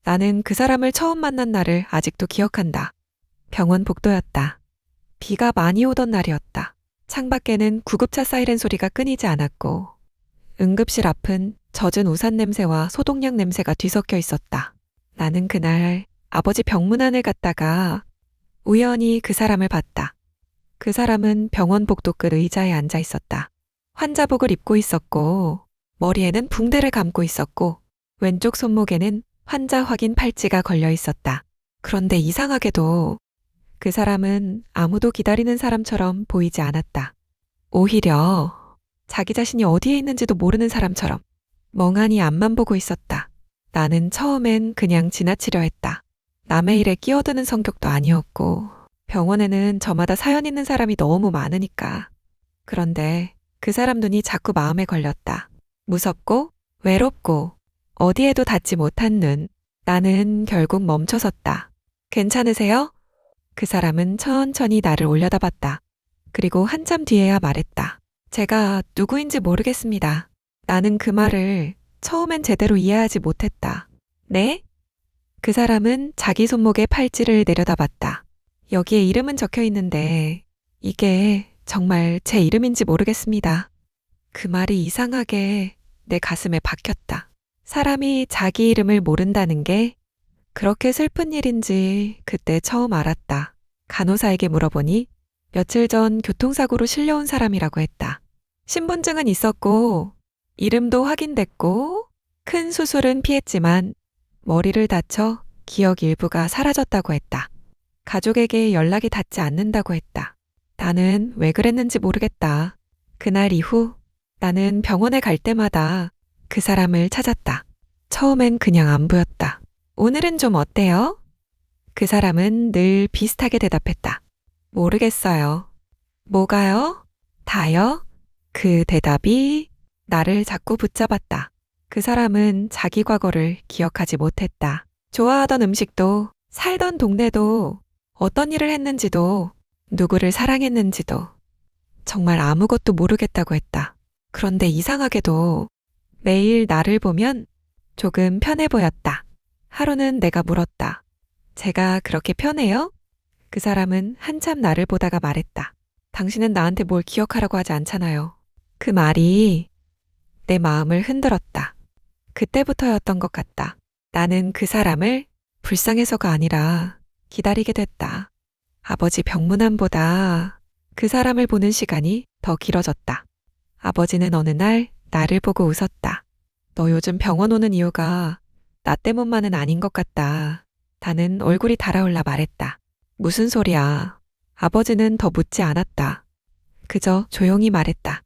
나는 그 사람을 처음 만난 날을 아직도 기억한다. 병원 복도였다. 비가 많이 오던 날이었다. 창밖에는 구급차 사이렌 소리가 끊이지 않았고 응급실 앞은 젖은 우산 냄새와 소독약 냄새가 뒤섞여 있었다. 나는 그날 아버지 병문안을 갔다가 우연히 그 사람을 봤다. 그 사람은 병원 복도 끝 의자에 앉아 있었다. 환자복을 입고 있었고 머리에는 붕대를 감고 있었고 왼쪽 손목에는 환자 확인 팔찌가 걸려 있었다. 그런데 이상하게도 그 사람은 아무도 기다리는 사람처럼 보이지 않았다. 오히려 자기 자신이 어디에 있는지도 모르는 사람처럼 멍하니 앞만 보고 있었다. 나는 처음엔 그냥 지나치려 했다. 남의 일에 끼어드는 성격도 아니었고 병원에는 저마다 사연 있는 사람이 너무 많으니까. 그런데 그 사람 눈이 자꾸 마음에 걸렸다. 무섭고 외롭고 어디에도 닿지 못한 눈. 나는 결국 멈춰섰다. 괜찮으세요? 그 사람은 천천히 나를 올려다봤다. 그리고 한참 뒤에야 말했다. 제가 누구인지 모르겠습니다. 나는 그 말을 처음엔 제대로 이해하지 못했다. 네? 그 사람은 자기 손목에 팔찌를 내려다봤다. 여기에 이름은 적혀 있는데 이게 정말 제 이름인지 모르겠습니다. 그 말이 이상하게 내 가슴에 박혔다. 사람이 자기 이름을 모른다는 게 그렇게 슬픈 일인지 그때 처음 알았다. 간호사에게 물어보니 며칠 전 교통사고로 실려온 사람이라고 했다. 신분증은 있었고 이름도 확인됐고 큰 수술은 피했지만 머리를 다쳐 기억 일부가 사라졌다고 했다. 가족에게 연락이 닿지 않는다고 했다. 나는 왜 그랬는지 모르겠다. 그날 이후 나는 병원에 갈 때마다 그 사람을 찾았다. 처음엔 그냥 안 보였다. 오늘은 좀 어때요? 그 사람은 늘 비슷하게 대답했다. 모르겠어요. 뭐가요? 다요? 그 대답이 나를 자꾸 붙잡았다. 그 사람은 자기 과거를 기억하지 못했다. 좋아하던 음식도, 살던 동네도, 어떤 일을 했는지도, 누구를 사랑했는지도 정말 아무것도 모르겠다고 했다. 그런데 이상하게도 매일 나를 보면 조금 편해 보였다. 하루는 내가 물었다. 제가 그렇게 편해요? 그 사람은 한참 나를 보다가 말했다. 당신은 나한테 뭘 기억하라고 하지 않잖아요. 그 말이 내 마음을 흔들었다. 그때부터였던 것 같다. 나는 그 사람을 불쌍해서가 아니라 기다리게 됐다. 아버지 병문안보다 그 사람을 보는 시간이 더 길어졌다. 아버지는 어느 날 나를 보고 웃었다. 너 요즘 병원 오는 이유가 나 때문만은 아닌 것 같다. 나는 얼굴이 달아올라 말했다. 무슨 소리야. 아버지는 더 묻지 않았다. 그저 조용히 말했다.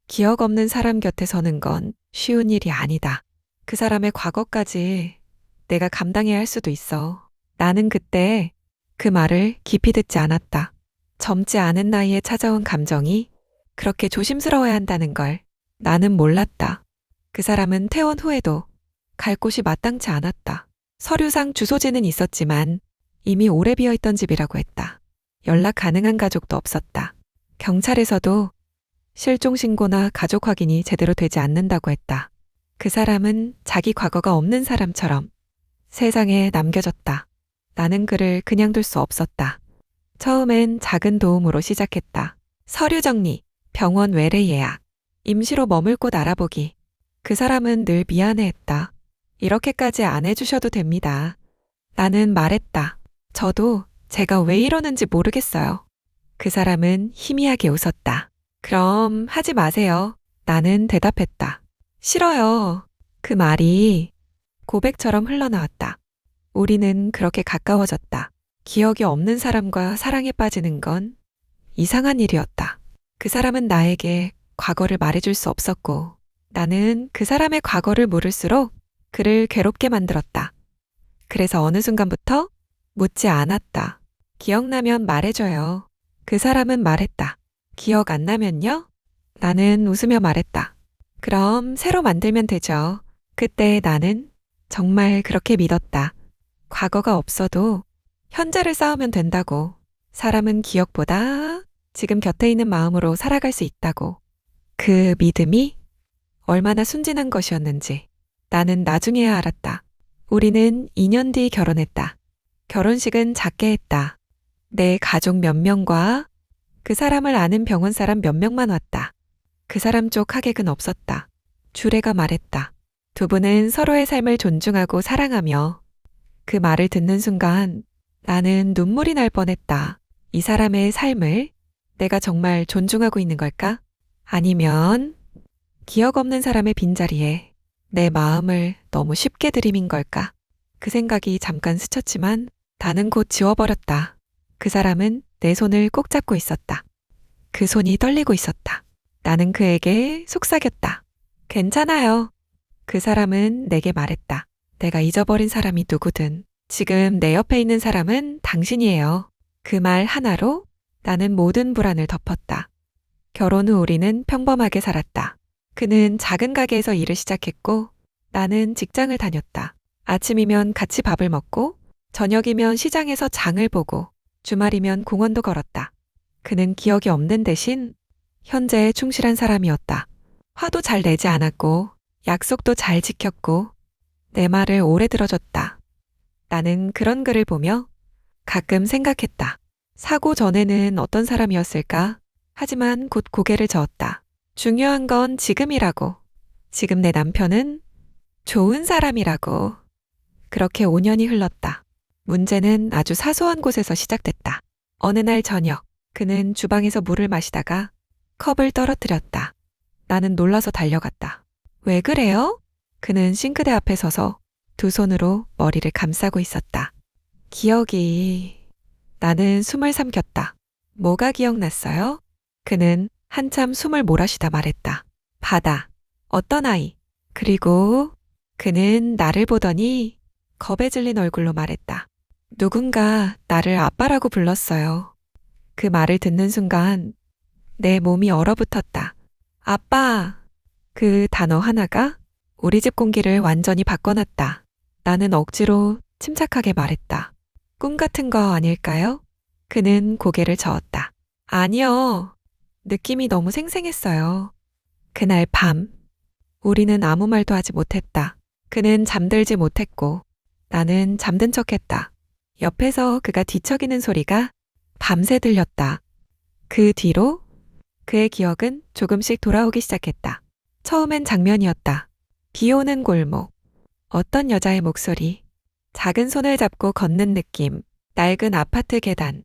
기억 없는 사람 곁에 서는 건 쉬운 일이 아니다. 그 사람의 과거까지 내가 감당해야 할 수도 있어. 나는 그때 그 말을 깊이 듣지 않았다. 젊지 않은 나이에 찾아온 감정이 그렇게 조심스러워야 한다는 걸 나는 몰랐다. 그 사람은 퇴원 후에도 갈 곳이 마땅치 않았다. 서류상 주소지는 있었지만 이미 오래 비어있던 집이라고 했다. 연락 가능한 가족도 없었다. 경찰에서도 실종신고나 가족 확인이 제대로 되지 않는다고 했다. 그 사람은 자기 과거가 없는 사람처럼 세상에 남겨졌다. 나는 그를 그냥 둘 수 없었다. 처음엔 작은 도움으로 시작했다. 서류 정리, 병원 외래 예약, 임시로 머물 곳 알아보기. 그 사람은 늘 미안해했다. 이렇게까지 안 해주셔도 됩니다. 나는 말했다. 저도 제가 왜 이러는지 모르겠어요. 그 사람은 희미하게 웃었다. 그럼 하지 마세요. 나는 대답했다. 싫어요. 그 말이 고백처럼 흘러나왔다. 우리는 그렇게 가까워졌다. 기억이 없는 사람과 사랑에 빠지는 건 이상한 일이었다. 그 사람은 나에게 과거를 말해줄 수 없었고 나는 그 사람의 과거를 물을수록 그를 괴롭게 만들었다. 그래서 어느 순간부터 묻지 않았다. 기억나면 말해줘요. 그 사람은 말했다. 기억 안 나면요? 나는 웃으며 말했다. 그럼 새로 만들면 되죠. 그때 나는 정말 그렇게 믿었다. 과거가 없어도 현재를 쌓으면 된다고. 사람은 기억보다 지금 곁에 있는 마음으로 살아갈 수 있다고. 그 믿음이 얼마나 순진한 것이었는지 나는 나중에야 알았다. 우리는 2년 뒤 결혼했다. 결혼식은 작게 했다. 내 가족 몇 명과 그 사람을 아는 병원 사람 몇 명만 왔다. 그 사람 쪽 하객은 없었다. 주례가 말했다. 두 분은 서로의 삶을 존중하고 사랑하며. 그 말을 듣는 순간 나는 눈물이 날 뻔했다. 이 사람의 삶을 내가 정말 존중하고 있는 걸까? 아니면 기억 없는 사람의 빈자리에 내 마음을 너무 쉽게 들이민 걸까? 그 생각이 잠깐 스쳤지만 나는 곧 지워버렸다. 그 사람은 내 손을 꼭 잡고 있었다. 그 손이 떨리고 있었다. 나는 그에게 속삭였다. 괜찮아요. 그 사람은 내게 말했다. 내가 잊어버린 사람이 누구든 지금 내 옆에 있는 사람은 당신이에요. 그 말 하나로 나는 모든 불안을 덮었다. 결혼 후 우리는 평범하게 살았다. 그는 작은 가게에서 일을 시작했고 나는 직장을 다녔다. 아침이면 같이 밥을 먹고 저녁이면 시장에서 장을 보고 주말이면 공원도 걸었다. 그는 기억이 없는 대신 현재에 충실한 사람이었다. 화도 잘 내지 않았고 약속도 잘 지켰고 내 말을 오래 들어줬다. 나는 그런 그를 보며 가끔 생각했다. 사고 전에는 어떤 사람이었을까? 하지만 곧 고개를 저었다. 중요한 건 지금이라고. 지금 내 남편은 좋은 사람이라고. 그렇게 5년이 흘렀다. 문제는 아주 사소한 곳에서 시작됐다. 어느 날 저녁, 그는 주방에서 물을 마시다가 컵을 떨어뜨렸다. 나는 놀라서 달려갔다. 왜 그래요? 그는 싱크대 앞에 서서 두 손으로 머리를 감싸고 있었다. 기억이... 나는 숨을 삼켰다. 뭐가 기억났어요? 그는 한참 숨을 몰아쉬다 말했다. 바다. 어떤 아이. 그리고 그는 나를 보더니 겁에 질린 얼굴로 말했다. 누군가 나를 아빠라고 불렀어요. 그 말을 듣는 순간 내 몸이 얼어붙었다. 아빠. 그 단어 하나가 우리 집 공기를 완전히 바꿔놨다. 나는 억지로 침착하게 말했다. 꿈 같은 거 아닐까요? 그는 고개를 저었다. 아니요. 느낌이 너무 생생했어요. 그날 밤, 우리는 아무 말도 하지 못했다. 그는 잠들지 못했고 나는 잠든 척했다. 옆에서 그가 뒤척이는 소리가 밤새 들렸다. 그 뒤로 그의 기억은 조금씩 돌아오기 시작했다. 처음엔 장면이었다. 비 오는 골목, 어떤 여자의 목소리, 작은 손을 잡고 걷는 느낌, 낡은 아파트 계단,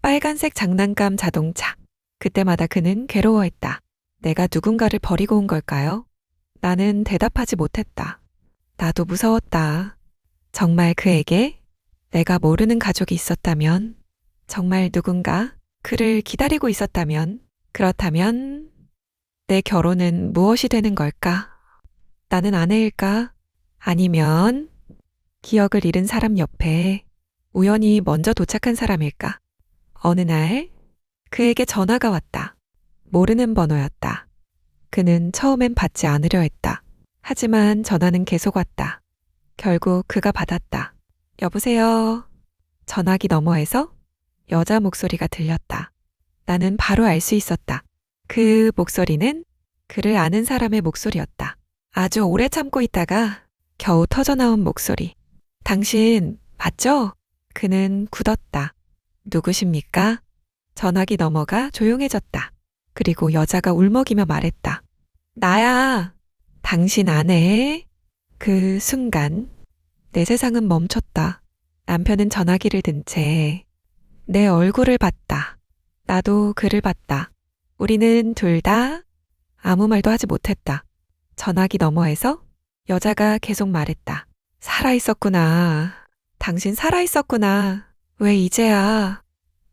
빨간색 장난감 자동차. 그때마다 그는 괴로워했다. 내가 누군가를 버리고 온 걸까요? 나는 대답하지 못했다. 나도 무서웠다. 정말 그에게 내가 모르는 가족이 있었다면, 정말 누군가 그를 기다리고 있었다면, 그렇다면 내 결혼은 무엇이 되는 걸까? 나는 아내일까? 아니면 기억을 잃은 사람 옆에 우연히 먼저 도착한 사람일까? 어느 날 그에게 전화가 왔다. 모르는 번호였다. 그는 처음엔 받지 않으려 했다. 하지만 전화는 계속 왔다. 결국 그가 받았다. 여보세요. 전화기 너머에서 여자 목소리가 들렸다. 나는 바로 알 수 있었다. 그 목소리는 그를 아는 사람의 목소리였다. 아주 오래 참고 있다가 겨우 터져나온 목소리. 당신 맞죠? 그는 굳었다. 누구십니까? 전화기 너머가 조용해졌다. 그리고 여자가 울먹이며 말했다. 나야. 당신 아내. 그 순간 내 세상은 멈췄다. 남편은 전화기를 든 채 내 얼굴을 봤다. 나도 그를 봤다. 우리는 둘 다 아무 말도 하지 못했다. 전화기 너머에서 여자가 계속 말했다. 살아있었구나. 당신 살아있었구나. 왜 이제야?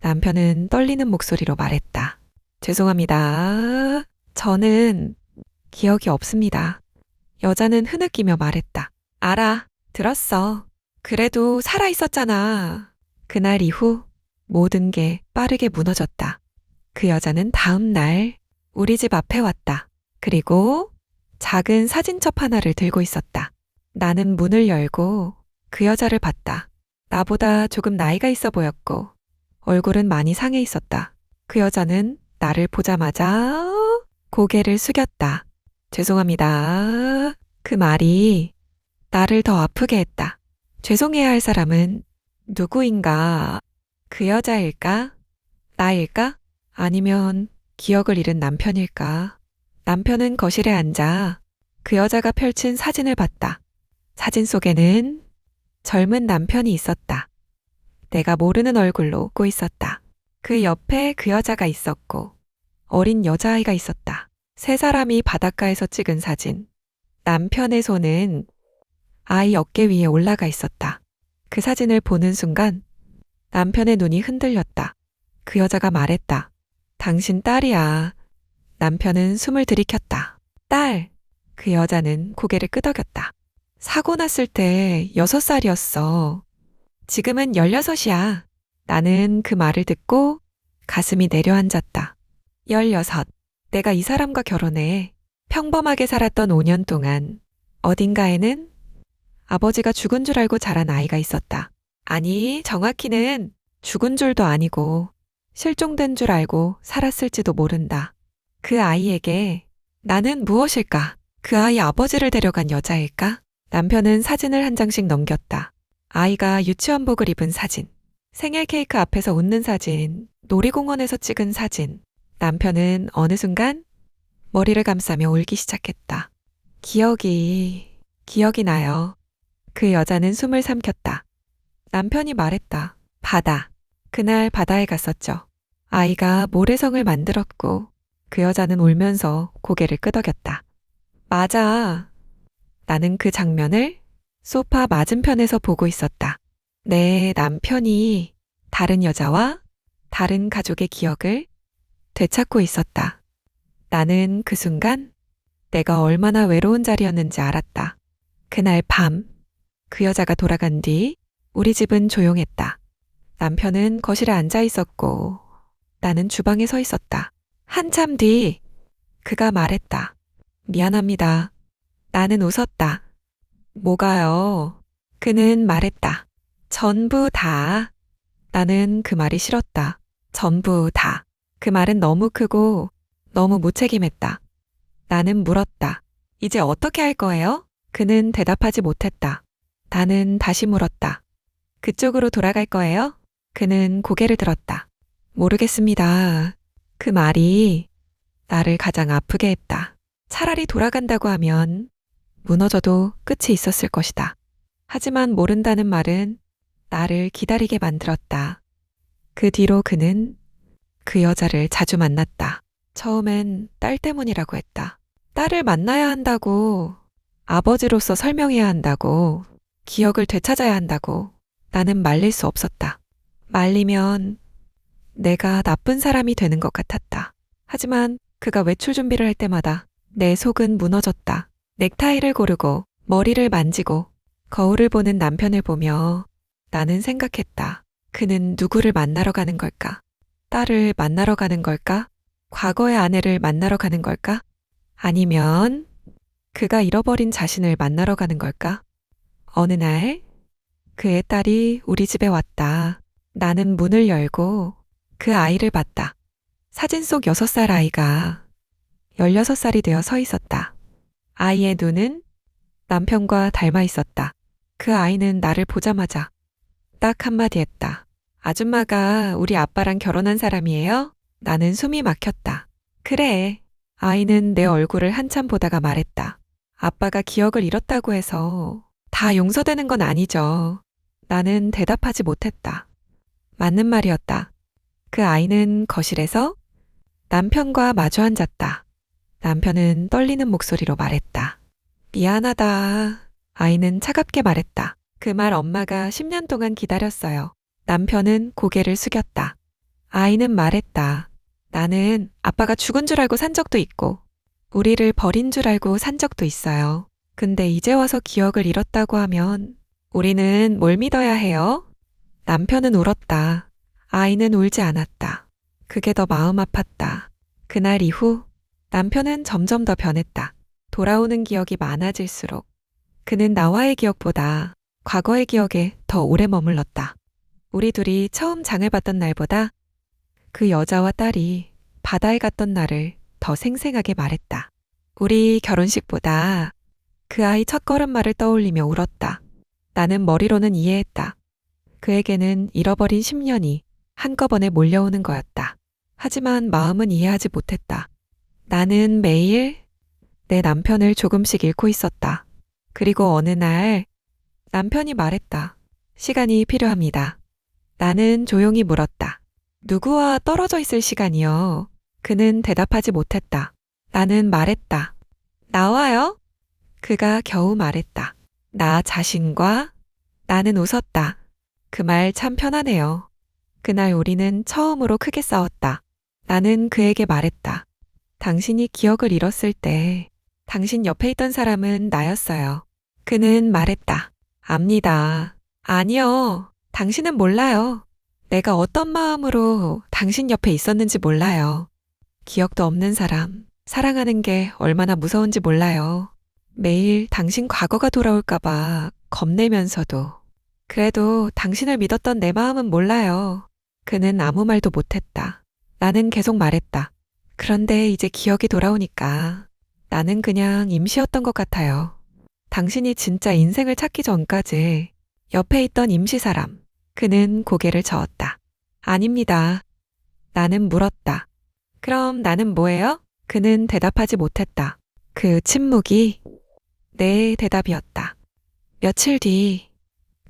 남편은 떨리는 목소리로 말했다. 죄송합니다. 저는 기억이 없습니다. 여자는 흐느끼며 말했다. 알아. 들었어. 그래도 살아있었잖아. 그날 이후 모든 게 빠르게 무너졌다. 그 여자는 다음 날 우리 집 앞에 왔다. 그리고 작은 사진첩 하나를 들고 있었다. 나는 문을 열고 그 여자를 봤다. 나보다 조금 나이가 있어 보였고 얼굴은 많이 상해 있었다. 그 여자는 나를 보자마자 고개를 숙였다. 죄송합니다. 그 말이 나를 더 아프게 했다. 죄송해야 할 사람은 누구인가? 그 여자일까? 나일까? 아니면 기억을 잃은 남편일까? 남편은 거실에 앉아 그 여자가 펼친 사진을 봤다. 사진 속에는 젊은 남편이 있었다. 내가 모르는 얼굴로 웃고 있었다. 그 옆에 그 여자가 있었고 어린 여자아이가 있었다. 세 사람이 바닷가에서 찍은 사진. 남편의 손은 아이 어깨 위에 올라가 있었다. 그 사진을 보는 순간 남편의 눈이 흔들렸다. 그 여자가 말했다. 당신 딸이야. 남편은 숨을 들이켰다. 딸. 그 여자는 고개를 끄덕였다. 사고 났을 때 6살이었어. 지금은 16이야. 나는 그 말을 듣고 가슴이 내려앉았다. 16. 내가 이 사람과 결혼해. 평범하게 살았던 5년 동안 어딘가에는 아버지가 죽은 줄 알고 자란 아이가 있었다. 아니, 정확히는 죽은 줄도 아니고 실종된 줄 알고 살았을지도 모른다. 그 아이에게 나는 무엇일까? 그 아이 아버지를 데려간 여자일까? 남편은 사진을 한 장씩 넘겼다. 아이가 유치원복을 입은 사진, 생일 케이크 앞에서 웃는 사진, 놀이공원에서 찍은 사진. 남편은 어느 순간 머리를 감싸며 울기 시작했다. 기억이 나요. 그 여자는 숨을 삼켰다. 남편이 말했다. 바다. 그날 바다에 갔었죠. 아이가 모래성을 만들었고 그 여자는 울면서 고개를 끄덕였다. 맞아. 나는 그 장면을 소파 맞은편에서 보고 있었다. 내 남편이 다른 여자와 다른 가족의 기억을 되찾고 있었다. 나는 그 순간 내가 얼마나 외로운 자리였는지 알았다. 그날 밤, 그 여자가 돌아간 뒤 우리 집은 조용했다. 남편은 거실에 앉아 있었고 나는 주방에 서 있었다. 한참 뒤 그가 말했다. 미안합니다. 나는 웃었다. 뭐가요? 그는 말했다. 전부 다. 나는 그 말이 싫었다. 전부 다. 그 말은 너무 크고 너무 무책임했다. 나는 물었다. 이제 어떻게 할 거예요? 그는 대답하지 못했다. 나는 다시 물었다. 그쪽으로 돌아갈 거예요? 그는 고개를 들었다. 모르겠습니다. 그 말이 나를 가장 아프게 했다. 차라리 돌아간다고 하면 무너져도 끝이 있었을 것이다. 하지만 모른다는 말은 나를 기다리게 만들었다. 그 뒤로 그는 그 여자를 자주 만났다. 처음엔 딸 때문이라고 했다. 딸을 만나야 한다고, 아버지로서 설명해야 한다고, 기억을 되찾아야 한다고. 나는 말릴 수 없었다. 말리면 내가 나쁜 사람이 되는 것 같았다. 하지만 그가 외출 준비를 할 때마다 내 속은 무너졌다. 넥타이를 고르고 머리를 만지고 거울을 보는 남편을 보며 나는 생각했다. 그는 누구를 만나러 가는 걸까? 딸을 만나러 가는 걸까? 과거의 아내를 만나러 가는 걸까? 아니면 그가 잃어버린 자신을 만나러 가는 걸까? 어느 날 그의 딸이 우리 집에 왔다. 나는 문을 열고 그 아이를 봤다. 사진 속 6살 아이가 16살이 되어 서 있었다. 아이의 눈은 남편과 닮아 있었다. 그 아이는 나를 보자마자 딱 한마디 했다. 아줌마가 우리 아빠랑 결혼한 사람이에요? 나는 숨이 막혔다. 그래. 아이는 내 얼굴을 한참 보다가 말했다. 아빠가 기억을 잃었다고 해서 다 용서되는 건 아니죠. 나는 대답하지 못했다. 맞는 말이었다. 그 아이는 거실에서 남편과 마주 앉았다. 남편은 떨리는 목소리로 말했다. 미안하다. 아이는 차갑게 말했다. 그 말 엄마가 10년 동안 기다렸어요. 남편은 고개를 숙였다. 아이는 말했다. 나는 아빠가 죽은 줄 알고 산 적도 있고, 우리를 버린 줄 알고 산 적도 있어요. 근데 이제 와서 기억을 잃었다고 하면 우리는 뭘 믿어야 해요? 남편은 울었다. 아이는 울지 않았다. 그게 더 마음 아팠다. 그날 이후 남편은 점점 더 변했다. 돌아오는 기억이 많아질수록 그는 나와의 기억보다 과거의 기억에 더 오래 머물렀다. 우리 둘이 처음 장을 봤던 날보다 그 여자와 딸이 바다에 갔던 날을 더 생생하게 말했다. 우리 결혼식보다 그 아이 첫걸음마를 떠올리며 울었다. 나는 머리로는 이해했다. 그에게는 잃어버린 10년이 한꺼번에 몰려오는 거였다. 하지만 마음은 이해하지 못했다. 나는 매일 내 남편을 조금씩 잃고 있었다. 그리고 어느 날 남편이 말했다. 시간이 필요합니다. 나는 조용히 물었다. 누구와 떨어져 있을 시간이요? 그는 대답하지 못했다. 나는 말했다. 나와요? 그가 겨우 말했다. 나 자신과? 나는 웃었다. 그 말 참 편하네요. 그날 우리는 처음으로 크게 싸웠다. 나는 그에게 말했다. 당신이 기억을 잃었을 때 당신 옆에 있던 사람은 나였어요. 그는 말했다. 압니다. 아니요. 당신은 몰라요. 내가 어떤 마음으로 당신 옆에 있었는지 몰라요. 기억도 없는 사람, 사랑하는 게 얼마나 무서운지 몰라요. 매일 당신 과거가 돌아올까봐 겁내면서도. 그래도 당신을 믿었던 내 마음은 몰라요. 그는 아무 말도 못했다. 나는 계속 말했다. 그런데 이제 기억이 돌아오니까 나는 그냥 임시였던 것 같아요. 당신이 진짜 인생을 찾기 전까지 옆에 있던 임시사람. 그는 고개를 저었다. 아닙니다. 나는 물었다. 그럼 나는 뭐예요? 그는 대답하지 못했다. 그 침묵이 내 대답이었다. 며칠 뒤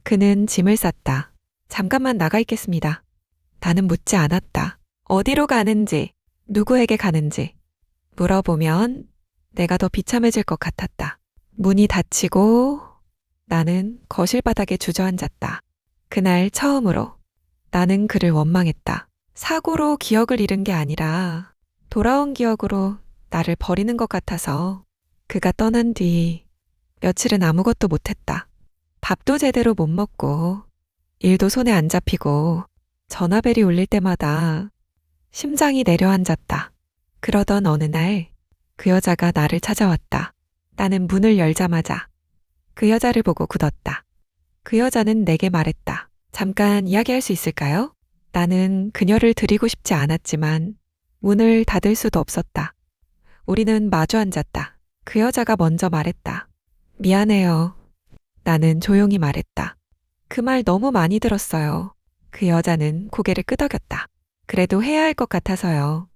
그는 짐을 쌌다. 잠깐만 나가 있겠습니다. 나는 묻지 않았다. 어디로 가는지, 누구에게 가는지 물어보면 내가 더 비참해질 것 같았다. 문이 닫히고 나는 거실 바닥에 주저앉았다. 그날 처음으로 나는 그를 원망했다. 사고로 기억을 잃은 게 아니라 돌아온 기억으로 나를 버리는 것 같아서. 그가 떠난 뒤 며칠은 아무것도 못했다. 밥도 제대로 못 먹고 일도 손에 안 잡히고 전화벨이 울릴 때마다 심장이 내려앉았다. 그러던 어느 날 그 여자가 나를 찾아왔다. 나는 문을 열자마자 그 여자를 보고 굳었다. 그 여자는 내게 말했다. 잠깐 이야기할 수 있을까요? 나는 그녀를 드리고 싶지 않았지만 문을 닫을 수도 없었다. 우리는 마주 앉았다. 그 여자가 먼저 말했다. 미안해요. 나는 조용히 말했다. 그 말 너무 많이 들었어요. 그 여자는 고개를 끄덕였다. 그래도 해야 할 것 같아서요.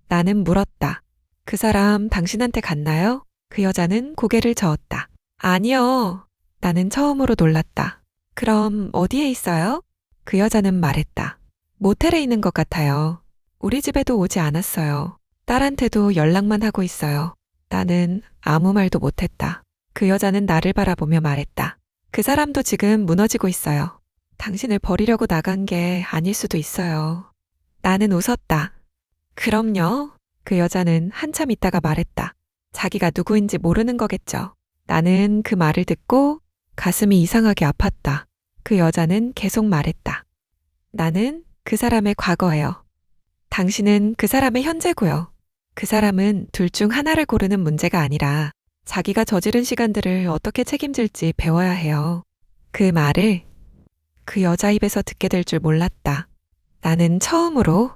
나는 물었다. 그 사람 당신한테 갔나요? 그 여자는 고개를 저었다. 아니요. 나는 처음으로 놀랐다. 그럼 어디에 있어요? 그 여자는 말했다. 모텔에 있는 것 같아요. 우리 집에도 오지 않았어요. 딸한테도 연락만 하고 있어요. 나는 아무 말도 못했다. 그 여자는 나를 바라보며 말했다. 그 사람도 지금 무너지고 있어요. 당신을 버리려고 나간 게 아닐 수도 있어요. 나는 웃었다. 그럼요. 그 여자는 한참 있다가 말했다. 자기가 누구인지 모르는 거겠죠. 나는 그 말을 듣고 가슴이 이상하게 아팠다. 그 여자는 계속 말했다. 나는 그 사람의 과거예요. 당신은 그 사람의 현재고요. 그 사람은 둘 중 하나를 고르는 문제가 아니라 자기가 저지른 시간들을 어떻게 책임질지 배워야 해요. 그 말을 그 여자 입에서 듣게 될 줄 몰랐다. 나는 처음으로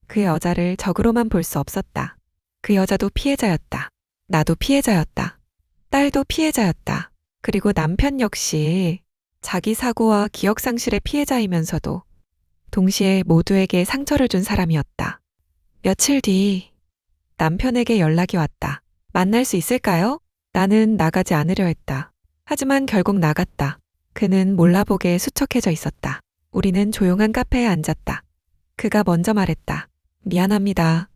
그 여자를 적으로만 볼 수 없었다. 그 여자도 피해자였다. 나도 피해자였다. 딸도 피해자였다. 그리고 남편 역시 자기 사고와 기억 상실의 피해자이면서도 동시에 모두에게 상처를 준 사람이었다. 며칠 뒤 남편에게 연락이 왔다. 만날 수 있을까요? 나는 나가지 않으려 했다. 하지만 결국 나갔다. 그는 몰라보게 수척해져 있었다. 우리는 조용한 카페에 앉았다. 그가 먼저 말했다. 미안합니다.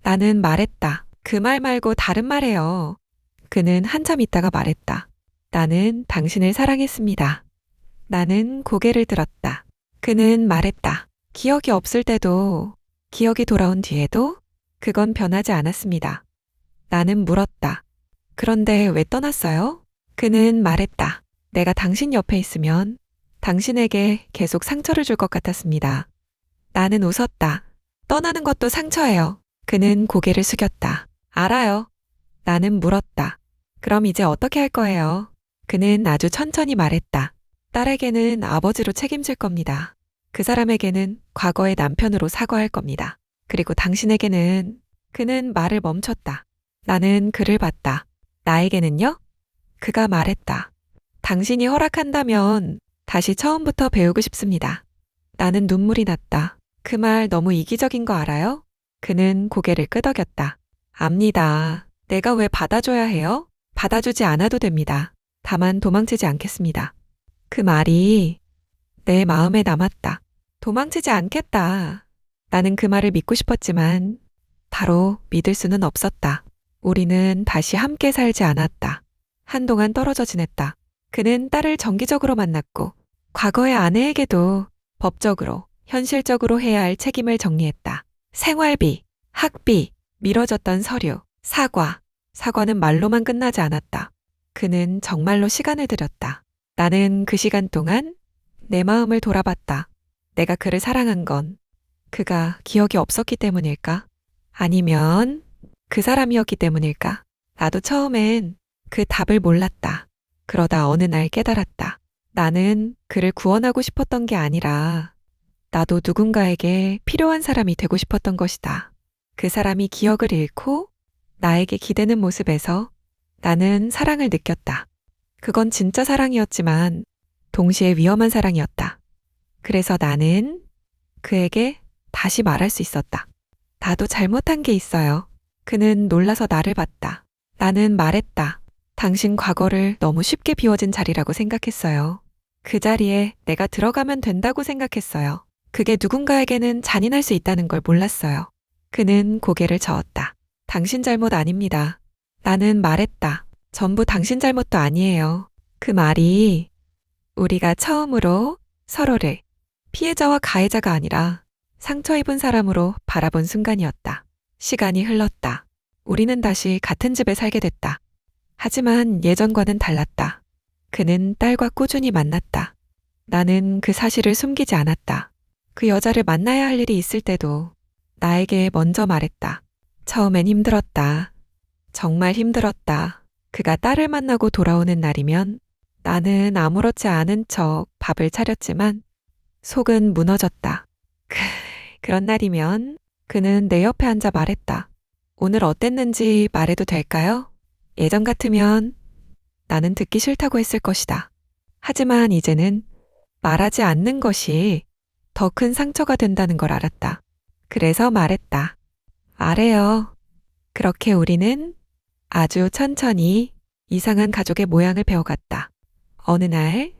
나는 말했다. 그 말 말고 다른 말해요. 그는 한참 있다가 말했다. 나는 당신을 사랑했습니다. 나는 고개를 들었다. 그는 말했다. 기억이 없을 때도, 기억이 돌아온 뒤에도 그건 변하지 않았습니다. 나는 물었다. 그런데 왜 떠났어요? 그는 말했다. 내가 당신 옆에 있으면 당신에게 계속 상처를 줄 것 같았습니다. 나는 웃었다. 떠나는 것도 상처예요. 그는 고개를 숙였다. 알아요. 나는 물었다. 그럼 이제 어떻게 할 거예요? 그는 아주 천천히 말했다. 딸에게는 아버지로 책임질 겁니다. 그 사람에게는 과거의 남편으로 사과할 겁니다. 그리고 당신에게는. 그는 말을 멈췄다. 나는 그를 봤다. 나에게는요? 그가 말했다. 당신이 허락한다면 다시 처음부터 배우고 싶습니다. 나는 눈물이 났다. 그 말 너무 이기적인 거 알아요? 그는 고개를 끄덕였다. 압니다. 내가 왜 받아줘야 해요? 받아주지 않아도 됩니다. 다만 도망치지 않겠습니다. 그 말이 내 마음에 남았다. 도망치지 않겠다. 나는 그 말을 믿고 싶었지만 바로 믿을 수는 없었다. 우리는 다시 함께 살지 않았다. 한동안 떨어져 지냈다. 그는 딸을 정기적으로 만났고 과거의 아내에게도 법적으로, 현실적으로 해야 할 책임을 정리했다. 생활비, 학비, 미뤄졌던 서류, 사과는 말로만 끝나지 않았다. 그는 정말로 시간을 들였다. 나는 그 시간 동안 내 마음을 돌아봤다. 내가 그를 사랑한 건 그가 기억이 없었기 때문일까? 아니면 그 사람이었기 때문일까? 나도 처음엔 그 답을 몰랐다. 그러다 어느 날 깨달았다. 나는 그를 구원하고 싶었던 게 아니라 나도 누군가에게 필요한 사람이 되고 싶었던 것이다. 그 사람이 기억을 잃고 나에게 기대는 모습에서 나는 사랑을 느꼈다. 그건 진짜 사랑이었지만 동시에 위험한 사랑이었다. 그래서 나는 그에게 다시 말할 수 있었다. 나도 잘못한 게 있어요. 그는 놀라서 나를 봤다. 나는 말했다. 당신 과거를 너무 쉽게 비워진 자리라고 생각했어요. 그 자리에 내가 들어가면 된다고 생각했어요. 그게 누군가에게는 잔인할 수 있다는 걸 몰랐어요. 그는 고개를 저었다. 당신 잘못 아닙니다. 나는 말했다. 전부 당신 잘못도 아니에요. 그 말이 우리가 처음으로 서로를 피해자와 가해자가 아니라 상처 입은 사람으로 바라본 순간이었다. 시간이 흘렀다. 우리는 다시 같은 집에 살게 됐다. 하지만 예전과는 달랐다. 그는 딸과 꾸준히 만났다. 나는 그 사실을 숨기지 않았다. 그 여자를 만나야 할 일이 있을 때도 나에게 먼저 말했다. 처음엔 힘들었다. 정말 힘들었다. 그가 딸을 만나고 돌아오는 날이면 나는 아무렇지 않은 척 밥을 차렸지만 속은 무너졌다. 그런 날이면 그는 내 옆에 앉아 말했다. 오늘 어땠는지 말해도 될까요? 예전 같으면 나는 듣기 싫다고 했을 것이다. 하지만 이제는 말하지 않는 것이 더 큰 상처가 된다는 걸 알았다. 그래서 말했다. 말해요. 그렇게 우리는 아주 천천히 이상한 가족의 모양을 배워갔다. 어느 날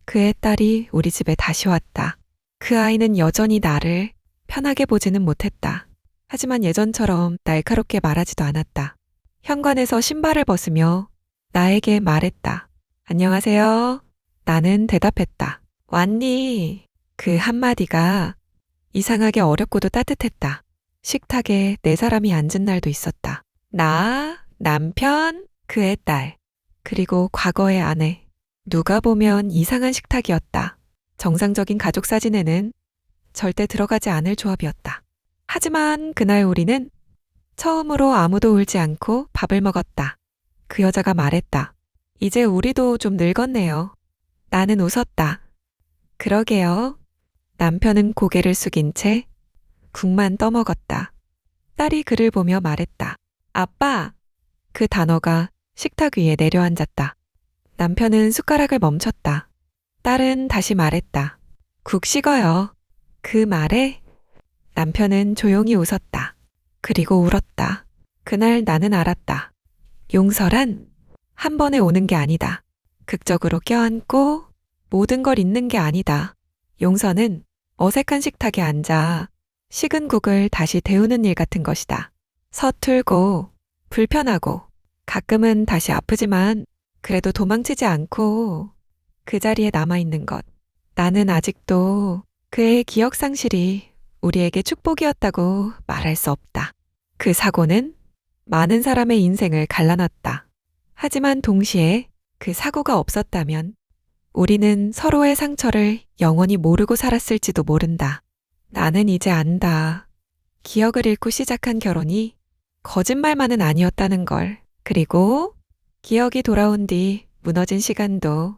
그의 딸이 우리 집에 다시 왔다. 그 아이는 여전히 나를 편하게 보지는 못했다. 하지만 예전처럼 날카롭게 말하지도 않았다. 현관에서 신발을 벗으며 나에게 말했다. 안녕하세요. 나는 대답했다. 왔니? 그 한마디가 이상하게 어렵고도 따뜻했다. 식탁에 네 사람이 앉은 날도 있었다. 나, 남편, 그의 딸, 그리고 과거의 아내. 누가 보면 이상한 식탁이었다. 정상적인 가족 사진에는 절대 들어가지 않을 조합이었다. 하지만 그날 우리는 처음으로 아무도 울지 않고 밥을 먹었다. 그 여자가 말했다. 이제 우리도 좀 늙었네요. 나는 웃었다. 그러게요. 남편은 고개를 숙인 채 국만 떠먹었다. 딸이 그를 보며 말했다. 아빠! 그 단어가 식탁 위에 내려앉았다. 남편은 숟가락을 멈췄다. 딸은 다시 말했다. 국 식어요. 그 말에 남편은 조용히 웃었다. 그리고 울었다. 그날 나는 알았다. 용서란 한 번에 오는 게 아니다. 극적으로 껴안고 모든 걸 잊는 게 아니다. 용서는 어색한 식탁에 앉아 식은 국을 다시 데우는 일 같은 것이다. 서툴고 불편하고 가끔은 다시 아프지만 그래도 도망치지 않고 그 자리에 남아있는 것. 나는 아직도 그의 기억 상실이 우리에게 축복이었다고 말할 수 없다. 그 사고는 많은 사람의 인생을 갈라놨다. 하지만 동시에 그 사고가 없었다면 우리는 서로의 상처를 영원히 모르고 살았을지도 모른다. 나는 이제 안다. 기억을 잃고 시작한 결혼이 거짓말만은 아니었다는 걸. 그리고 기억이 돌아온 뒤 무너진 시간도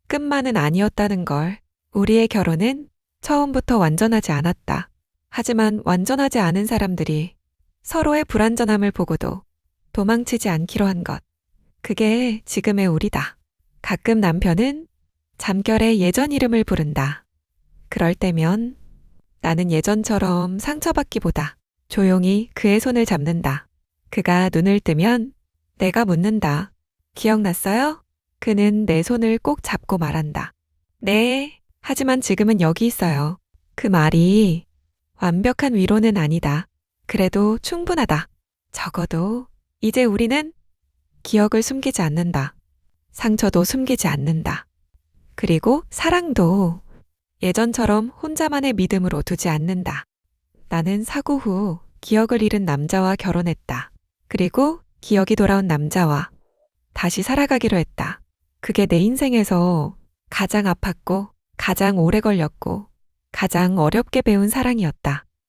끝만은 아니었다는 걸. 우리의 결혼은 처음부터 완전하지 않았다. 하지만 완전하지 않은 사람들이 서로의 불완전함을 보고도 도망치지 않기로 한 것. 그게 지금의 우리다. 가끔 남편은 잠결에 예전 이름을 부른다. 그럴 때면 나는 예전처럼 상처받기보다 조용히 그의 손을 잡는다. 그가 눈을 뜨면 내가 묻는다. 기억났어요? 그는 내 손을 꼭 잡고 말한다. 네, 하지만 지금은 여기 있어요. 그 말이 완벽한 위로는 아니다. 그래도 충분하다. 적어도 이제 우리는 기억을 숨기지 않는다. 상처도 숨기지 않는다. 그리고 사랑도 예전처럼 혼자만의 믿음으로 두지 않는다. 나는 사고 후 기억을 잃은 남자와 결혼했다. 그리고 기억이 돌아온 남자와 다시 살아가기로 했다. 그게 내 인생에서 가장 아팠고, 가장 오래 걸렸고, 가장 어렵게 배운 사랑이었다.